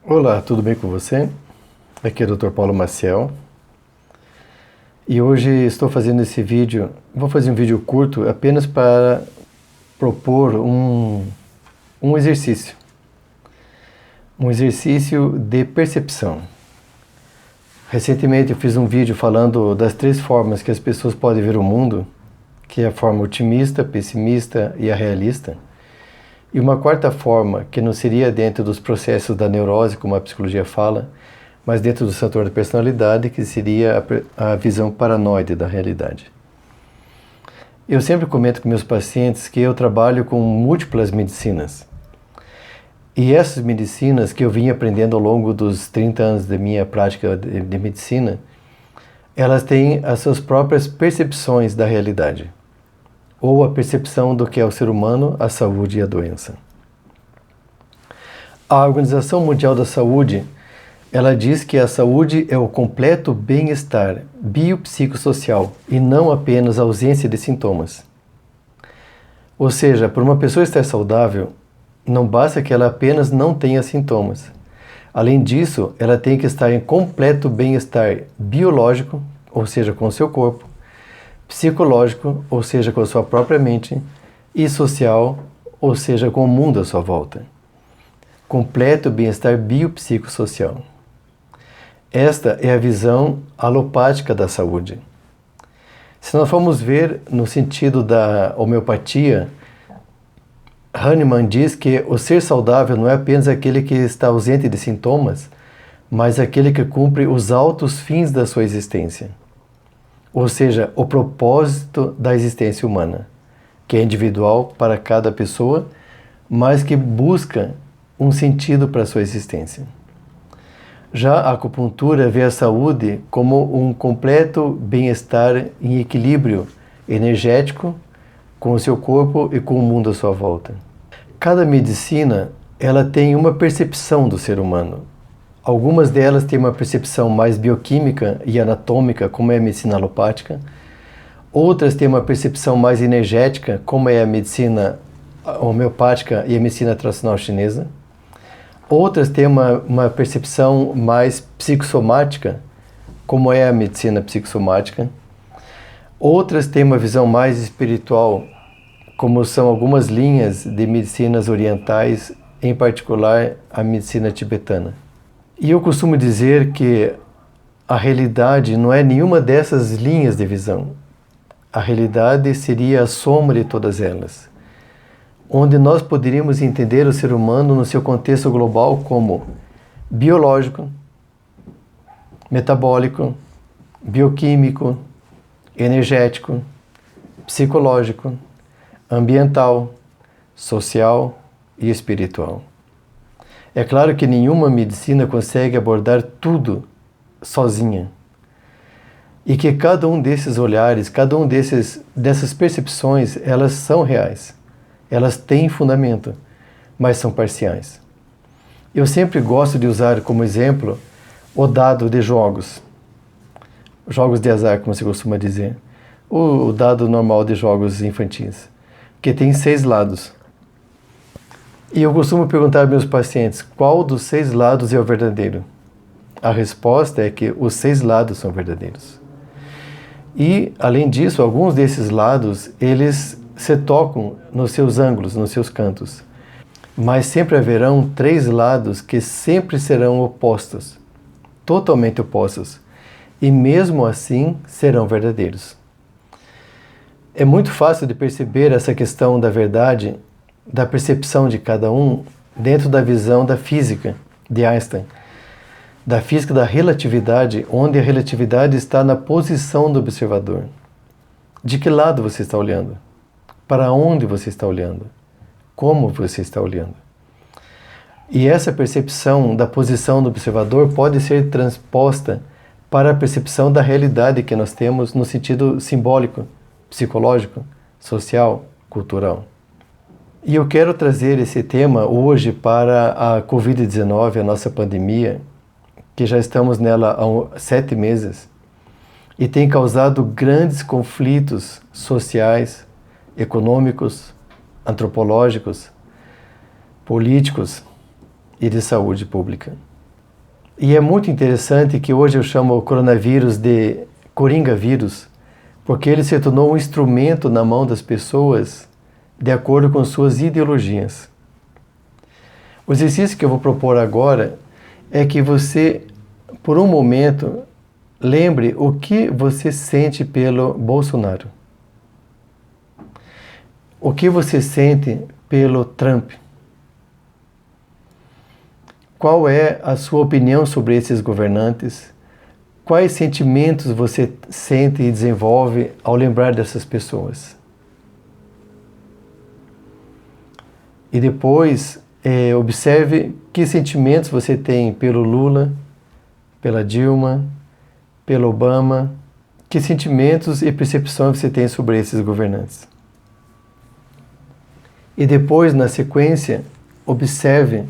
Olá, tudo bem com você? Aqui é o Dr. Paulo Maciel e hoje estou fazendo esse vídeo, vou fazer um vídeo curto apenas para propor um exercício de percepção. Recentemente eu fiz um vídeo falando das 3 formas que as pessoas podem ver o mundo, que é a forma otimista, pessimista e a realista. E uma 4ª forma, que não seria dentro dos processos da neurose, como a psicologia fala, mas dentro do setor da personalidade, que seria a visão paranoide da realidade. Eu sempre comento com meus pacientes que eu trabalho com múltiplas medicinas. E essas medicinas que eu vim aprendendo ao longo dos 30 anos da minha prática de medicina, elas têm as suas próprias percepções da realidade, ou a percepção do que é o ser humano, a saúde e a doença. A Organização Mundial da Saúde, ela diz que a saúde é o completo bem-estar biopsicossocial e não apenas a ausência de sintomas. Ou seja, para uma pessoa estar saudável, não basta que ela apenas não tenha sintomas. Além disso, ela tem que estar em completo bem-estar biológico, ou seja, com o seu corpo, psicológico, ou seja, com a sua própria mente, e social, ou seja, com o mundo à sua volta. Completo bem-estar biopsicossocial. Esta é a visão alopática da saúde. Se nós formos ver no sentido da homeopatia, Hahnemann diz que o ser saudável não é apenas aquele que está ausente de sintomas, mas aquele que cumpre os altos fins da sua existência. Ou seja, o propósito da existência humana, que é individual para cada pessoa, mas que busca um sentido para a sua existência. Já a acupuntura vê a saúde como um completo bem-estar em equilíbrio energético com o seu corpo e com o mundo à sua volta. Cada medicina, ela tem uma percepção do ser humano. Algumas delas têm uma percepção mais bioquímica e anatômica, como é a medicina alopática. Outras têm uma percepção mais energética, como é a medicina homeopática e a medicina tradicional chinesa. Outras têm uma percepção mais psicossomática, como é a medicina psicossomática. Outras têm uma visão mais espiritual, como são algumas linhas de medicinas orientais, em particular a medicina tibetana. E eu costumo dizer que a realidade não é nenhuma dessas linhas de visão. A realidade seria a soma de todas elas, onde nós poderíamos entender o ser humano no seu contexto global como biológico, metabólico, bioquímico, energético, psicológico, ambiental, social e espiritual. É claro que nenhuma medicina consegue abordar tudo sozinha. E que cada um desses olhares, cada um dessas percepções, elas são reais. Elas têm fundamento, mas são parciais. Eu sempre gosto de usar como exemplo o dado de jogos. Jogos de azar, como se costuma dizer. O dado normal de jogos infantis, que tem 6 lados. E eu costumo perguntar aos meus pacientes, qual dos 6 lados é o verdadeiro? A resposta é que os 6 lados são verdadeiros. E, além disso, alguns desses lados, eles se tocam nos seus ângulos, nos seus cantos. Mas sempre haverão 3 lados que sempre serão opostos, totalmente opostos. E mesmo assim serão verdadeiros. É muito fácil de perceber essa questão da verdade, da percepção de cada um dentro da visão da física de Einstein, da física da relatividade, onde a relatividade está na posição do observador. De que lado você está olhando? Para onde você está olhando? Como você está olhando? E essa percepção da posição do observador pode ser transposta para a percepção da realidade que nós temos no sentido simbólico, psicológico, social, cultural. E eu quero trazer esse tema hoje para a Covid-19, a nossa pandemia, que já estamos nela há 7 meses, e tem causado grandes conflitos sociais, econômicos, antropológicos, políticos e de saúde pública. E é muito interessante que hoje eu chamo o coronavírus de coringa vírus, porque ele se tornou um instrumento na mão das pessoas de acordo com suas ideologias. O exercício que eu vou propor agora é que você, por um momento, lembre o que você sente pelo Bolsonaro. O que você sente pelo Trump? Qual é a sua opinião sobre esses governantes? Quais sentimentos você sente e desenvolve ao lembrar dessas pessoas? E depois, observe que sentimentos você tem pelo Lula, pela Dilma, pelo Obama, que sentimentos e percepções você tem sobre esses governantes. E depois, na sequência, observe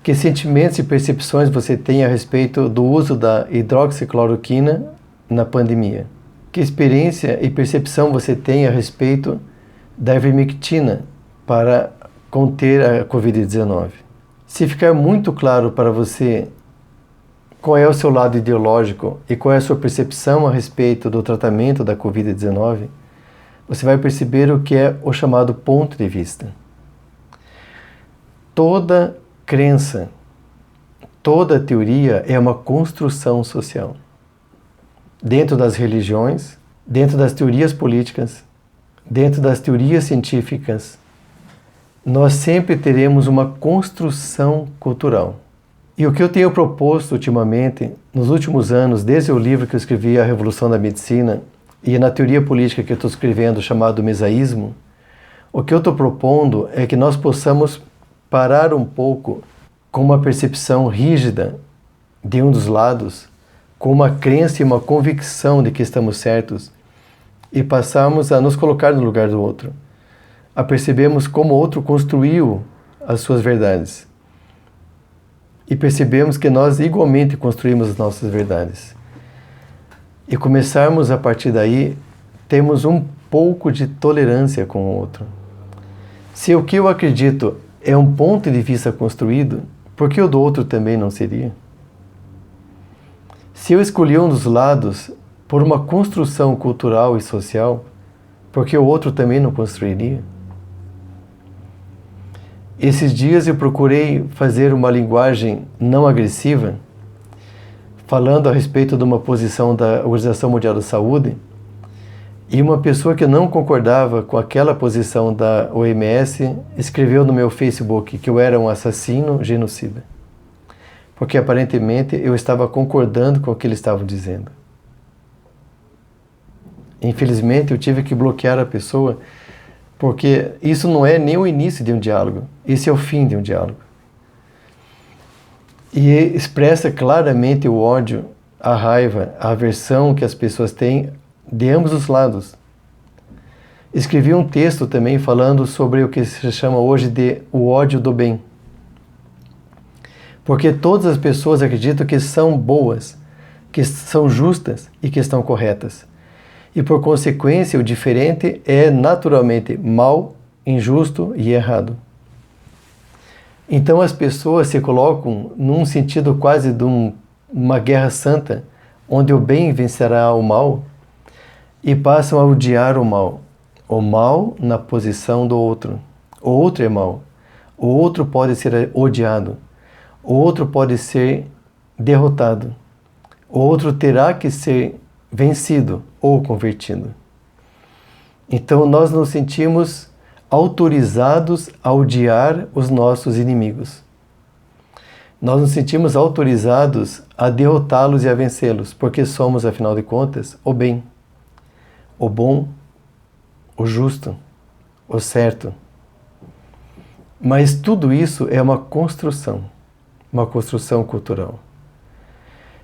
que sentimentos e percepções você tem a respeito do uso da hidroxicloroquina na pandemia. Que experiência e percepção você tem a respeito da ivermectina para conter a Covid-19. Se ficar muito claro para você qual é o seu lado ideológico e qual é a sua percepção a respeito do tratamento da Covid-19, você vai perceber o que é o chamado ponto de vista. Toda crença, toda teoria é uma construção social. Dentro das religiões, dentro das teorias políticas, dentro das teorias científicas, nós sempre teremos uma construção cultural. E o que eu tenho proposto ultimamente, nos últimos anos, desde o livro que eu escrevi, A Revolução da Medicina, e na teoria política que eu estou escrevendo, chamado Mesaísmo, o que eu estou propondo é que nós possamos parar um pouco com uma percepção rígida de um dos lados, com uma crença e uma convicção de que estamos certos, e passarmos a nos colocar no lugar do outro, a percebermos como o outro construiu as suas verdades. E percebemos que nós igualmente construímos as nossas verdades. E começarmos a partir daí, termos um pouco de tolerância com o outro. Se o que eu acredito é um ponto de vista construído, por que o do outro também não seria? Se eu escolhi um dos lados por uma construção cultural e social, por que o outro também não construiria? Esses dias eu procurei fazer uma linguagem não agressiva, falando a respeito de uma posição da Organização Mundial da Saúde, e uma pessoa que não concordava com aquela posição da OMS escreveu no meu Facebook que eu era um assassino genocida, porque aparentemente eu estava concordando com o que eles estavam dizendo. Infelizmente eu tive que bloquear a pessoa, porque isso não é nem o início de um diálogo, esse é o fim de um diálogo. E expressa claramente o ódio, a raiva, a aversão que as pessoas têm de ambos os lados. Escrevi um texto também falando sobre o que se chama hoje de o ódio do bem. Porque todas as pessoas acreditam que são boas, que são justas e que estão corretas. E por consequência, o diferente é naturalmente mal, injusto e errado. Então as pessoas se colocam num sentido quase de uma guerra santa, onde o bem vencerá o mal, e passam a odiar o mal na posição do outro. O outro é mal, o outro pode ser odiado, o outro pode ser derrotado, o outro terá que ser vencido ou convertido. Então nós nos sentimos autorizados a odiar os nossos inimigos. Nós nos sentimos autorizados a derrotá-los e a vencê-los, porque somos, afinal de contas, o bem, o bom, o justo, o certo. Mas tudo isso é uma construção cultural.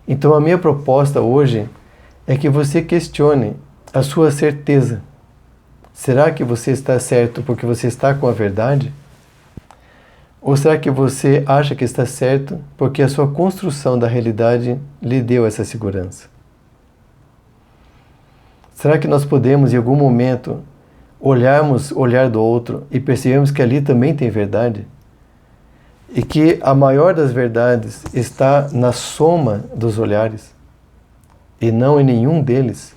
Então a minha proposta hoje é que você questione a sua certeza. Será que você está certo porque você está com a verdade? Ou será que você acha que está certo porque a sua construção da realidade lhe deu essa segurança? Será que nós podemos, em algum momento, olharmos o olhar do outro e percebemos que ali também tem verdade? E que a maior das verdades está na soma dos olhares e não em nenhum deles?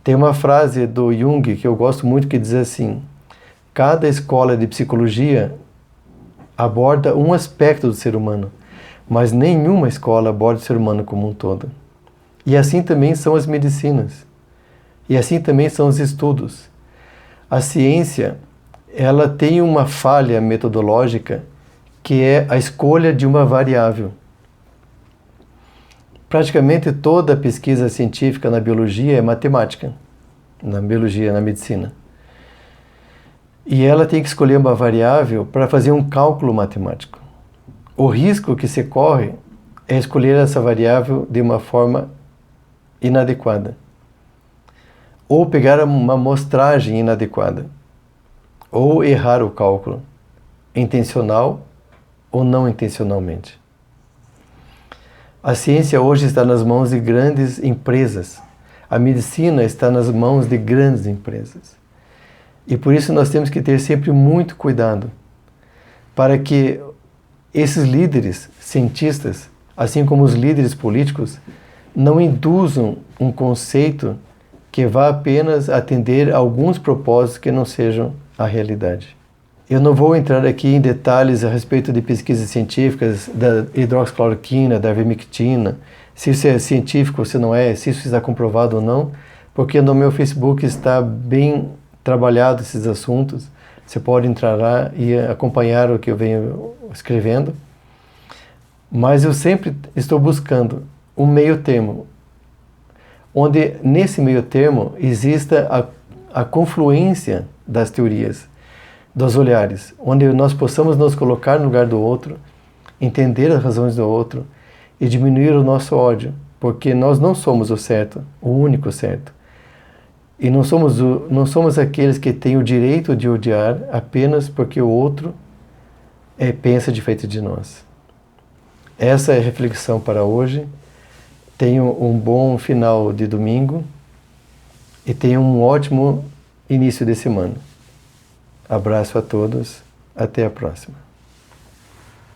Tem uma frase do Jung que eu gosto muito que diz assim: cada escola de psicologia aborda um aspecto do ser humano, mas nenhuma escola aborda o ser humano como um todo. E assim também são as medicinas. E assim também são os estudos. A ciência, ela tem uma falha metodológica que é a escolha de uma variável. Praticamente toda a pesquisa científica na biologia é matemática, na biologia, na medicina. E ela tem que escolher uma variável para fazer um cálculo matemático. O risco que se corre é escolher essa variável de uma forma inadequada, ou pegar uma amostragem inadequada, ou errar o cálculo, intencional ou não intencionalmente. A ciência hoje está nas mãos de grandes empresas. A medicina está nas mãos de grandes empresas. E por isso nós temos que ter sempre muito cuidado para que esses líderes cientistas, assim como os líderes políticos, não induzam um conceito que vá apenas atender a alguns propósitos que não sejam a realidade. Eu não vou entrar aqui em detalhes a respeito de pesquisas científicas da hidroxicloroquina, da ivermectina, se isso é científico ou se não é, se isso está comprovado ou não, porque no meu Facebook está bem trabalhado esses assuntos. Você pode entrar lá e acompanhar o que eu venho escrevendo. Mas eu sempre estou buscando um meio termo, onde nesse meio termo exista a confluência das teorias, dos olhares, onde nós possamos nos colocar no lugar do outro, entender as razões do outro e diminuir o nosso ódio, porque nós não somos o certo, o único certo. E não somos aqueles que têm o direito de odiar apenas porque o outro pensa diferente de nós. Essa é a reflexão para hoje. Tenham um bom final de domingo e tenham um ótimo início de semana. Abraço a todos, até a próxima.